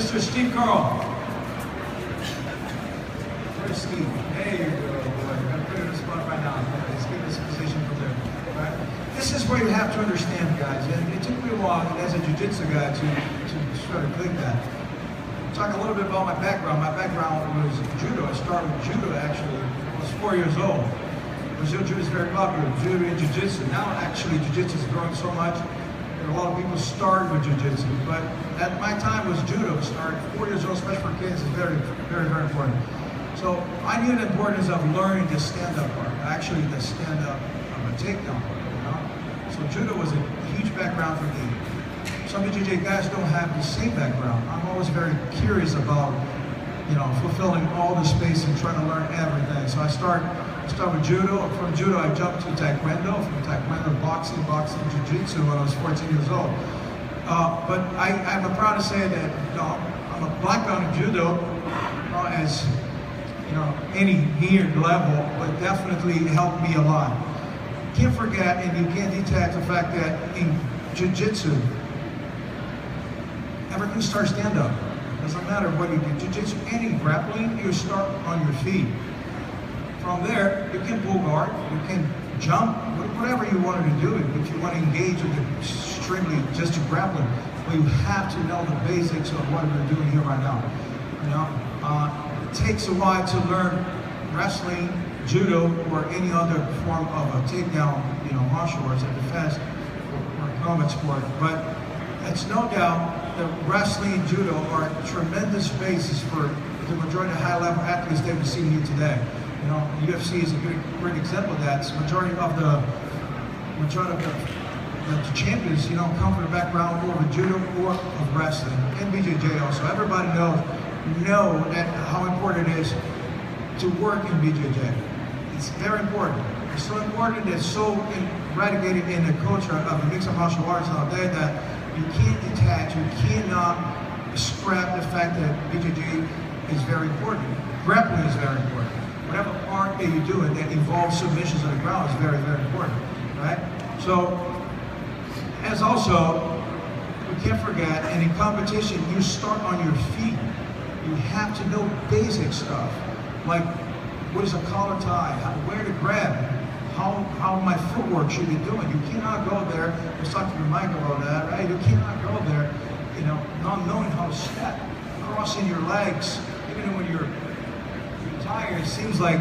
Mr. Steve Carl. Where's Steve? There you go, boy. I'm going to put it in the spot right now. Let's get this position from there. Right? This is where you have to understand, guys. And it took me a while as a jiu-jitsu guy to sort of click that. Talk a little bit about my background. My background was judo. I started with judo actually. I was 4 years old. Brazil judo is very popular. Judo and jiu-jitsu. Now actually jiu-jitsu is growing so much that a lot of people started with jiu-jitsu. But at my time was judo. Started 4 years old, especially for kids, is very, very, very important. So I knew the importance of learning the stand-up part. Actually, the stand-up of a takedown part. You know? So judo was a huge background for me. Some BJJ guys don't have the same background. I'm always very curious about, you know, fulfilling all the space and trying to learn everything. So I start with judo. From judo, I jumped to taekwondo. From taekwondo, boxing, jiu-jitsu when I was 14 years old. But I'm proud to say that, you know, I'm a black belt in judo, as you know, any near level, but definitely helped me a lot. You can't forget, and you can't detach the fact that in jiu-jitsu, everything starts stand up. Doesn't matter what you do. Jiu-jitsu, any grappling, you start on your feet. From there, you can pull guard, you can jump, whatever you wanted to do. If you want to engage with extremely just to grappling, but you have to know the basics of what we're doing here right now. You know, it takes a while to learn wrestling, judo, or any other form of a takedown, you know, martial arts, a defense, or combat sport. But it's no doubt that wrestling and judo are tremendous bases for the majority of high-level athletes that we see here today. You know, UFC is a great example of that. So majority of the champions, you know, come from the background or of judo or of wrestling, and BJJ also. Everybody know that how important it is to work in BJJ. It's very important. It's so important. It's so eradicated in the culture of the mixed martial arts nowadays that you can't detach, you cannot scrap the fact that BJJ is very important. Grappling is very important. Whatever art that you do that involves submissions on the ground is very, very important, right? So, as also, we can't forget, and in competition, you start on your feet. You have to know basic stuff, like what is a collar tie, where to grab, how my footwork should be doing. You cannot go there, I was talking to Mike about that, right? You cannot go there, you know, not knowing how to step, crossing your legs, even when you're tired. It seems like,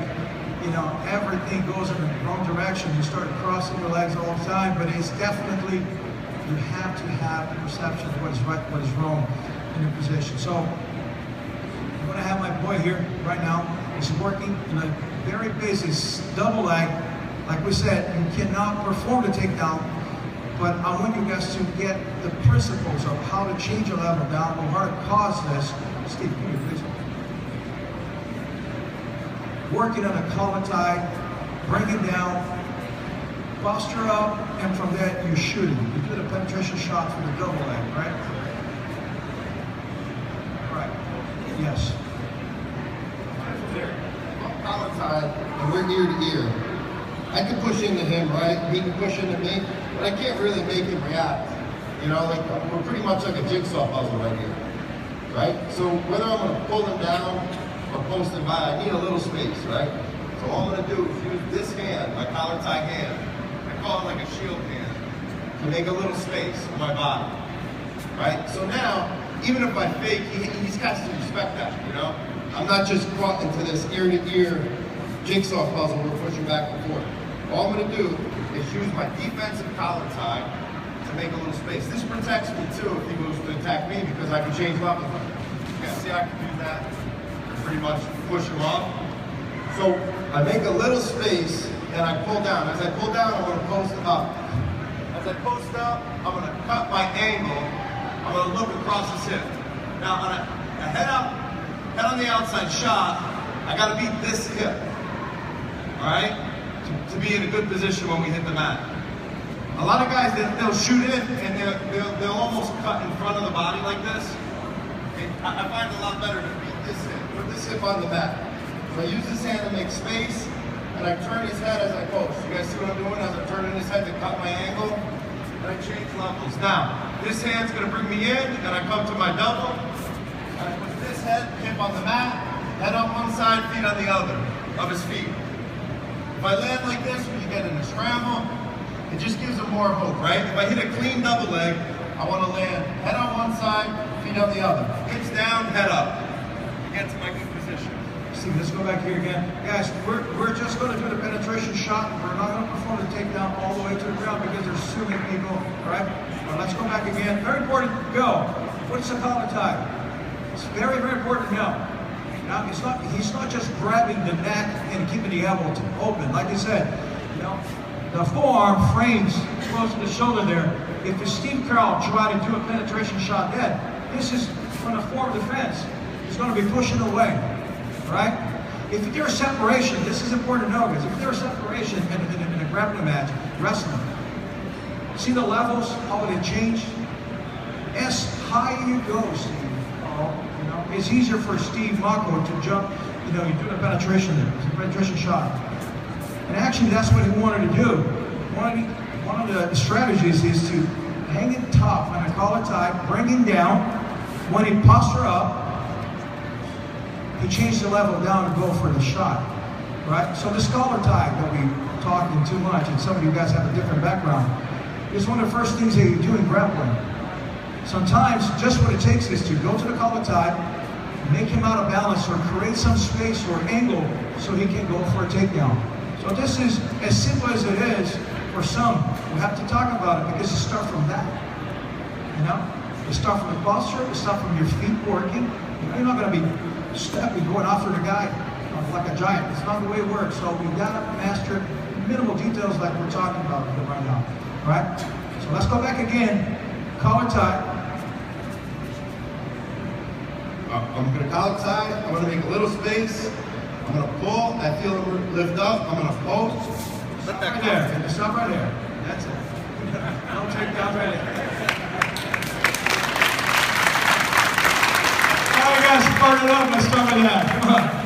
you know, everything goes in the wrong direction. You start crossing your legs all the time, but it's definitely, you have to have a perception of what is right, what is wrong in your position. So, I'm going to have my boy here right now. He's working in a very basic double leg. Like we said, you cannot perform the takedown, but I want you guys to get the principles of how to change your level down or how to cause this. Steve, come here, please. Working on a collar tie, bring it down, posture up, and from there you're shooting. You do the penetration shot for the double leg, right? Right. Yes. Collar tie, and we're ear to ear. I can push into him, right? He can push into me, but I can't really make him react. You know, like we're pretty much like a jigsaw puzzle right here, right? So whether I'm going to pull him down or post him by, I need a little space, right? So all I'm going to do is use this hand, my collar tie hand. I call it like a shield hand, to make a little space for my body, right? So now, even if I fake, he's got to respect that, you know? I'm not just caught into this ear-to-ear jigsaw puzzle we're pushing back and forth. All I'm going to do is use my defensive collar tie to make a little space. This protects me too if he moves to attack me because I can change levels. Yeah, see, I can do that. Pretty much push him off. So I make a little space and I pull down. As I pull down, I'm going to post up. As I post up, I'm going to cut my angle. I'm going to look across his hip. Now on a head on the outside shot, I got to beat this hip. All right, to be in a good position when we hit the mat. A lot of guys, they'll shoot in and they'll almost cut in front of the body like this. And I find it a lot better to beat this hip, put this hip on the mat. So I use this hand to make space, and I turn his head as I post. You guys see what I'm doing? As I'm turning his head to cut my angle, and I change levels. Now, this hand's gonna bring me in, and I come to my double, head, hip on the mat, head on one side, feet on the other of his feet. If I land like this when you get in a scramble, it just gives him more hope, right? If I hit a clean double leg, I want to land head on one side, feet on the other. Hips down, head up. Get to my good position. Steve, let's go back here again. Guys, we're just going to do the penetration shot. We're not going to perform the takedown all the way to the ground because there's so many people, all right? But let's go back again. Very important, go. What's the collar tie? It's very, very important to know. Now, he's not just grabbing the neck and keeping the elbow open. Like I said, you know, the forearm frames close to the shoulder there. If Steve Carroll try to do a penetration shot then, this is from the form defense. He's going to be pushing away, right? If there's separation, this is important to know, because if there's separation in a grappling match, wrestling, see the levels, how they change? As high you go, Steve, you know, it's easier for Steve Mocco to jump, you know, you do the penetration there, it's a penetration shot. And actually that's what he wanted to do. One of the strategies is to hang it tough on a collar tie, bring him down. When he posture up, he changed the level down to go for the shot, right? So this collar tie that we talking too much, and some of you guys have a different background, is one of the first things that you do in grappling. Sometimes just what it takes is to go to the collar tie, make him out of balance or create some space or angle so he can go for a takedown. So this is as simple as it is for some. We have to talk about it because it starts from that, you know? It starts from the posture, it starts from your feet working. You know, you're not going to be stepping, going after the guy like a giant. It's not the way it works. So we got to master minimal details like we're talking about right now. All right? So let's go back again. Collar tie. I'm going to collar tie. I'm going to make a little space. I'm going to pull. I feel him lift up. I'm going to pull. Stop right there. Stop right there. That's it. I'll take down right there. All right, guys, start it up. Let's start with that. Come on.